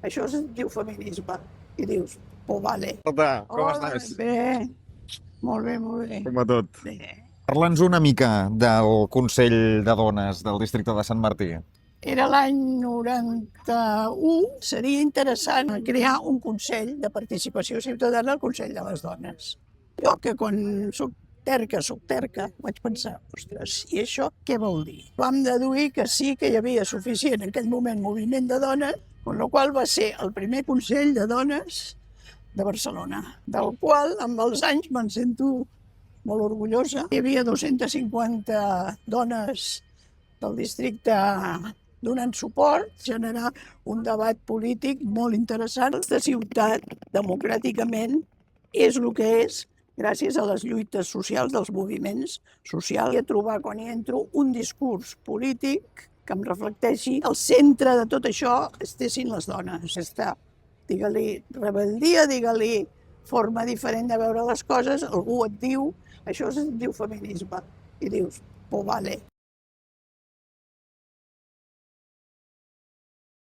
Això es diu feminisme. I dius, pues vale. Escolta, com Hola, estàs? bé. Molt bé, molt bé. Com va tot? Bé. Parla'ns una mica del Consell de Dones del districte de Sant Martí. Era l'any 91. Seria interessant crear un Consell de Participació Ciutadana al Consell de les Dones. Jo, que quan soc terca, vaig pensar, ostres, i això què vol dir? Vam deduir que sí que hi havia suficient en aquell moment moviment de dones, amb la qual va ser el primer Consell de Dones de Barcelona, del qual amb els anys me'n sento molt orgullosa. Hi havia 250 dones del districte donant suport, generar un debat polític molt interessant. Aquesta ciutat, democràticament, és el que és gràcies a les lluites socials dels moviments socials. I a trobar, quan hi entro, un discurs polític que em reflecteixi el centre de tot això estessin les dones. Aquesta, digue-li rebel·lia, digue-li forma diferent de veure les coses, algú et diu, això es diu feminisme. I dius, pues vale.